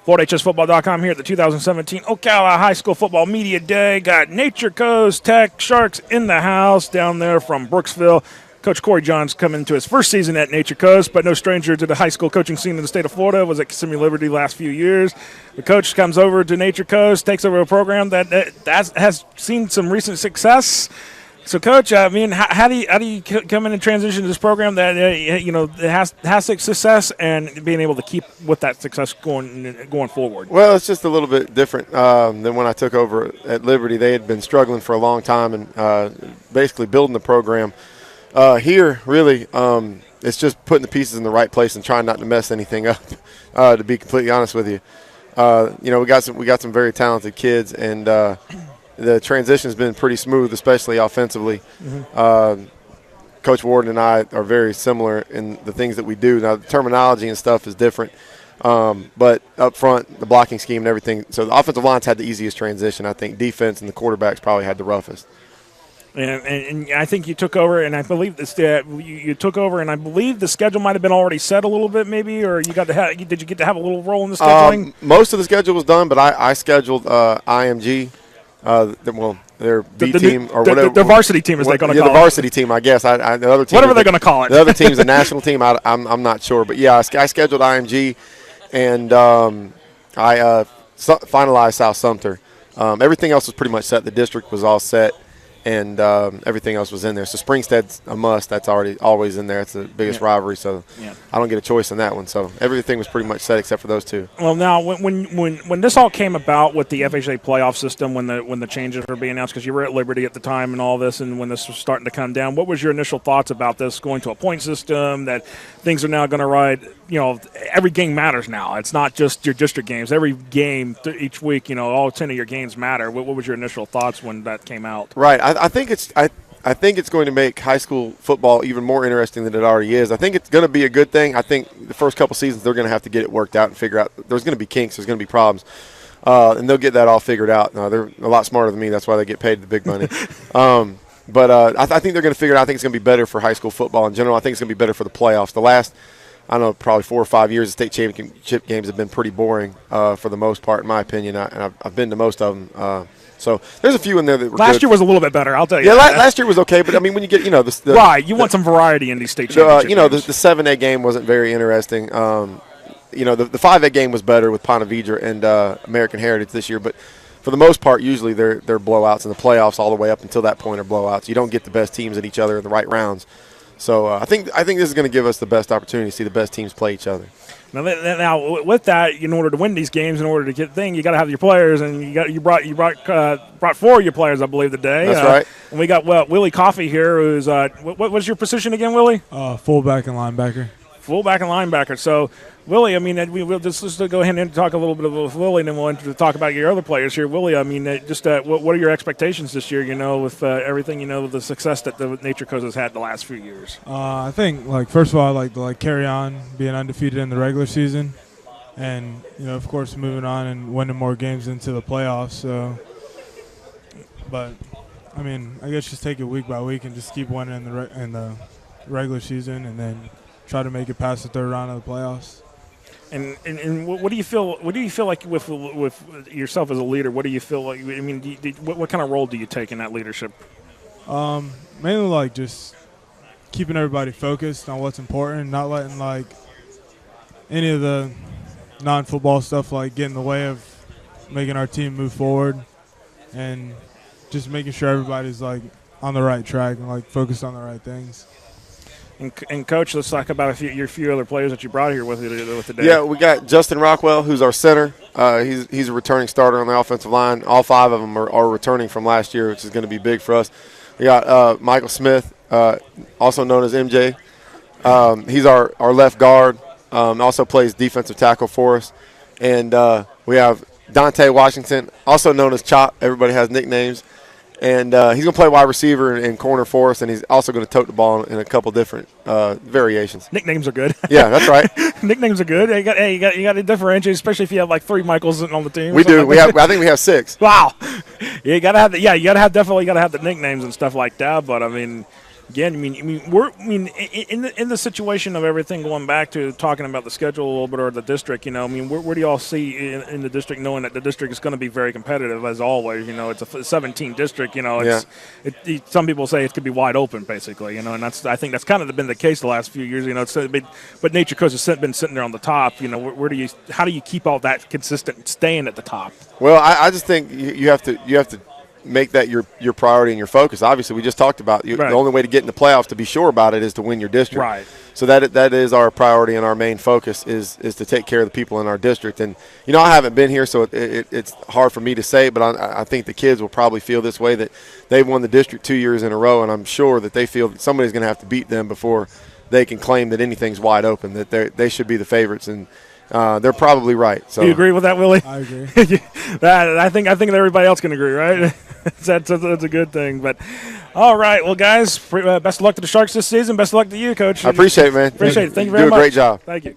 FloridaHSFootball.com here at the 2017 Ocala High School Football Media Day. Got Nature Coast Tech Sharks in the house down there from Brooksville. Coach Corey Johns coming to his first season at Nature Coast, but no stranger to the high school coaching scene in the state of Florida. Was at Kissimmee Liberty the last few years. The coach comes over to Nature Coast, takes over a program that has seen some recent success. So, Coach, I mean, how do you come in and transition to this program that has success and being able to keep with that success going forward? Well, it's just a little bit different than when I took over at Liberty. They had been struggling for a long time and basically building the program. Here, really, it's just putting the pieces in the right place and trying not to mess anything up. To be completely honest with you, we got some very talented kids and. The transition has been pretty smooth, especially offensively. Mm-hmm. Coach Warden and I are very similar in the things that we do. Now, the terminology and stuff is different, but up front, the blocking scheme and everything. So the offensive line's had the easiest transition. I think defense and the quarterbacks probably had the roughest. And I think you took over, and I believe you took over, and I believe the schedule might have been already set a little bit, maybe, or did you get to have a little role in the scheduling? Most of the schedule was done, but I scheduled IMG. Their B team or whatever. Their varsity team, as they're going to call it. The varsity team, I guess. The other team, whatever they're going to call it. The other team's a national team. I'm not sure, but yeah, I scheduled IMG, and I finalized South Sumter. Everything else was pretty much set. The district was all set, and everything else was in there. So Springstead's a must. That's always in there. It's the biggest rivalry, so I don't get a choice in that one. So everything was pretty much set except for those two. Well, now when this all came about with the FHA playoff system, when the changes were being announced, because you were at Liberty at the time and all this, and when this was starting to come down, what was your initial thoughts about this going to a point system? That things are now going to ride. Every game matters now. It's not just your district games. Every game each week, all 10 of your games matter. What was your initial thoughts when that came out? Right. I think it's going to make high school football even more interesting than it already is. I think it's going to be a good thing. I think the first couple seasons they're going to have to get it worked out and figure out. There's going to be kinks. There's going to be problems, and they'll get that all figured out. They're a lot smarter than me. That's why they get paid the big money. But I think they're going to figure it out. I think it's going to be better for high school football in general. I think it's going to be better for the playoffs. The last, I don't know, probably 4 or 5 years, the state championship games have been pretty boring for the most part, in my opinion. And I've been to most of them. So there's a few in there that were last good. year was a little bit better, I'll tell you. Yeah, last year was okay, but I mean, when you get right, you want some variety in these state championship games. The 7A game wasn't very interesting. The 5A game was better with Ponte Vedra and American Heritage this year, but for the most part, usually they're blowouts, and the playoffs all the way up until that point are blowouts. You don't get the best teams at each other in the right rounds. So I think this is going to give us the best opportunity to see the best teams play each other. Now, with that, in order to win these games, in order to get thing, you got to have your players, and you brought 4 of your players, I believe, today. That's right. And we got Willie Coffey here, who's what was your position again, Willie? Fullback and linebacker. Fullback and linebacker. So, Willie, I mean, we'll just go ahead and talk a little bit about Willie, and then we'll talk about your other players here. Willie, I mean, what are your expectations this year, with everything, with the success that the Nature Coast has had the last few years? I think, first of all, I'd like to carry on being undefeated in the regular season and, of course, moving on and winning more games into the playoffs. So, but, I mean, I guess just take it week by week and just keep winning in the regular season and then try to make it past the third round of the playoffs. And what do you feel? What do you feel like with yourself as a leader? What do you feel like? I mean, what kind of role do you take in that leadership? Mainly just keeping everybody focused on what's important, not letting any of the non-football stuff get in the way of making our team move forward, and just making sure everybody's on the right track and focused on the right things. And Coach, let's talk about your few other players that you brought here with today. Yeah, we got Justin Rockwell, who's our center. He's a returning starter on the offensive line. All 5 of them are returning from last year, which is going to be big for us. We got Michael Smith, also known as MJ. He's our left guard. Also plays defensive tackle for us. And we have Dante Washington, also known as Chop. Everybody has nicknames. And he's going to play wide receiver and corner for us, and he's also going to tote the ball in a couple different variations. Nicknames are good. Yeah, that's right. Nicknames are good. You got to differentiate, especially if you have 3 Michaels on the team. We do. I think we have 6. Wow. You got to have definitely got to have the nicknames and stuff like that. But I mean, again, in the situation of everything going back to talking about the schedule a little bit or the district, where do y'all see in the district, knowing that the district is going to be very competitive as always? It's a 17 district. Some people say it could be wide open basically. And I think that's kind of been the case the last few years. But Nature Coast has been sitting there on the top. How do you keep all that consistent, staying at the top? Well, I just think you have to make that your priority and your focus. Obviously, we just talked about the only way to get in the playoffs, to be sure about it, is to win your district. Right. So that is our priority, and our main focus is to take care of the people in our district. And I haven't been here, so it's hard for me to say, but I think the kids will probably feel this way, that they've won the district 2 years in a row, and I'm sure that they feel that somebody's going to have to beat them before they can claim that anything's wide open, that they should be the favorites. And they're probably right. So do you agree with that, Willie? I agree. I think everybody else can agree, right? that's a good thing. But all right, well, guys, best of luck to the Sharks this season. Best of luck to you, Coach. I appreciate it, man. Appreciate it. Thank you very much. Do a great job. Thank you.